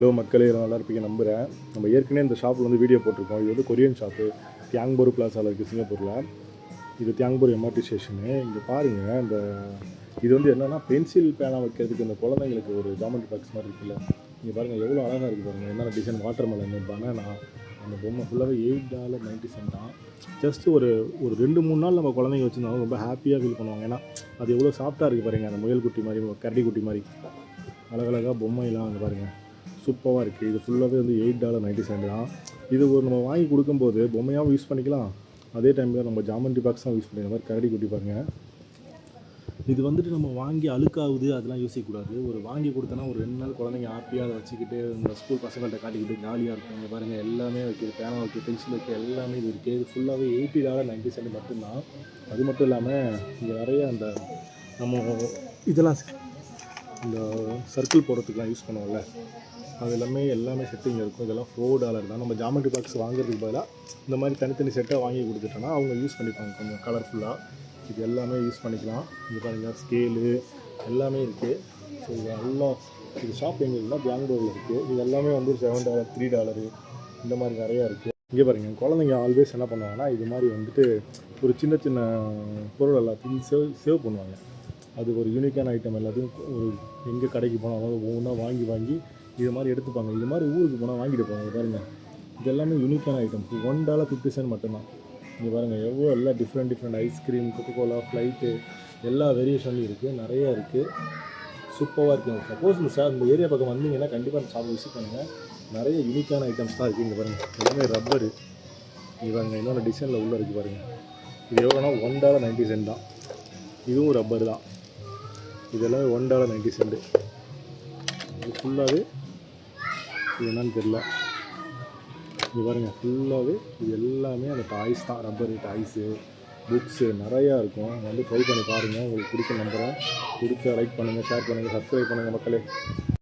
Hello மக்களே, நல்லா இருப்பீங்க நம்புகிறேன். நம்ம ஏற்கனவே இந்த ஷாப்பில் வந்து வீடியோ போட்டிருக்கோம். இது வந்து கொரியன் ஷாப்பு, தியாங்போர் பிளாஸாவில் இருக்குது சிங்கப்பூரில். இது தியாங்போர் எம்ஆர்டி ஸ்டேஷனு. இங்கே பாருங்கள், இந்த இது வந்து என்னென்னா பென்சில் பேனா வைக்கிறதுக்கு இந்த குழந்தைங்களுக்கு ஒரு ஜாமெண்ட்ரி பாக்ஸ் மாதிரி இருக்குல்ல. இங்கே பாருங்கள் எவ்வளோ அழகாக இருக்குது பாருங்கள். என்னென்ன டிசைன், வாட்டர் மெலன், பனானா, அந்த பொம்மை ஃபுல்லாகவே $8.90 தான். ஜஸ்ட்டு ஒரு 2-3 நாள் நம்ம குழந்தைங்க வச்சுருந்தாலும் ரொம்ப ஹாப்பியாக ஃபீல் பண்ணுவாங்க. ஏன்னா அது எவ்வளோ சாஃப்ட்டாக இருக்குது பாருங்கள். அந்த முயல் குட்டி மாதிரி, கரடி குட்டி மாதிரி அழகழகாக பொம்மையெல்லாம் அங்கே பாருங்கள், சூப்பராக இருக்குது. இது ஃபுல்லாகவே வந்து $8.90 தான். இது ஒரு நம்ம வாங்கி கொடுக்கும்போது பொம்மையாகவும் யூஸ் பண்ணிக்கலாம், அதே டைமில் நம்ம ஜாமெண்ட்ரி பாக்ஸாக யூஸ் பண்ணிக்கிற மாதிரி கரடி குட்டி பாருங்கள். இது வந்துட்டு நம்ம வாங்கி அழுக்காகுது அதெல்லாம் யோசிக்கக்கூடாது. ஒரு வாங்கி கொடுத்தோன்னா ஒரு 2 நாள் குழந்தைங்க ஹாப்பியாக அதை வச்சுக்கிட்டு இந்த ஸ்கூல் பசங்கள்கிட்ட காட்டிக்கிட்டு ஜாலியாக இருக்கும். இங்கே பாருங்கள் எல்லாமே வைக்கிது, பேனா வைக்கிது, பென்சில் வைக்கிது, எல்லாமே இது இருக்குது. இது ஃபுல்லாகவே $80.90 மட்டும்தான். அது மட்டும் இல்லாமல் இங்கே நிறைய அந்த நம்ம இதெல்லாம் இந்த சர்க்கிள் போடுறதுக்குலாம் யூஸ் பண்ணுவோம்ல, அது எல்லாமே செட்டிங் இருக்கும். இதெல்லாம் $4 தான். நம்ம ஜாமெண்ட்ரி பாக்ஸ் வாங்குறதுக்கு பதிலாக இந்த மாதிரி தனித்தனி செட்டாக வாங்கி கொடுத்துட்டோன்னா அவங்க யூஸ் பண்ணிப்பாங்க கொஞ்சம் கலர்ஃபுல்லாக. இது எல்லாமே யூஸ் பண்ணிக்கலாம். இது பாருங்கள், ஸ்கேலு எல்லாமே இருக்குது. ஸோ இது எல்லாம் இது ஷாப் எங்கே இருக்குன்னா தியாங்போரில் இருக்குது. இது எல்லாமே வந்து $7, $3 இந்த மாதிரி நிறையா இருக்குது. இங்கே பாருங்கள், குழந்தைங்க ஆல்வேஸ் என்ன பண்ணுவாங்கன்னா இது மாதிரி வந்துட்டு ஒரு சின்ன சின்ன பொருள் எல்லாத்தையும் சேவ் பண்ணுவாங்க. அது ஒரு யூனிக்கான ஐட்டம் எல்லாத்தையும் ஒரு எங்கே கடைக்கு போனாலும் ஒவ்வொன்றா வாங்கி இது மாதிரி எடுத்துப்பாங்க. இது மாதிரி ஊருக்கு போனால் வாங்கிட்டு போவாங்க. பாருங்கள், இது எல்லாமே யூனிக்கான ஐட்டம்ஸ். $1.50 மட்டும்தான். இங்கே பாருங்கள் எவ்வளோ எல்லாம் டிஃப்ரெண்ட் ஐஸ்கிரீம், கொக்கோகோலா, ஃப்ளைட்டு எல்லா வேரியேஷன்லையும் இருக்குது, நிறையா இருக்குது. சூப்பராக இருக்குது. சப்போஸ் இந்த ஏரியா பக்கம் வந்தீங்கன்னா கண்டிப்பாக அந்த ஷாப்பை விசிட் பண்ணுங்கள். நிறைய யூனிக்கான ஐட்டம்ஸ் தான் இருக்குது. இங்கே பாருங்கள் எல்லாமே ரப்பரு. இங்கே பாருங்கள் இன்னொரு டிசைனில் உள்ளே இருக்குது பாருங்கள். இது எவ்வளோனா $1.90 தான். இதுவும் ரப்பர் தான். இது எல்லாமே $1.90. இது ஃபுல்லாகவே இது என்னன்னு தெரில. இங்கே பாருங்கள் ஃபுல்லாகவே இது எல்லாமே அந்த டாய்ஸ் தான், ரப்பர் டாய்ஸு, புக்ஸு நிறையா இருக்கும். வந்து ட்ரை பண்ணி பாருங்கள், உங்களுக்கு பிடிக்க நம்புகிறேன். பிடிச்சா லைக் பண்ணுங்கள், ஷேர் பண்ணுங்கள், சப்ஸ்கிரைப் பண்ணுங்கள் மக்களே.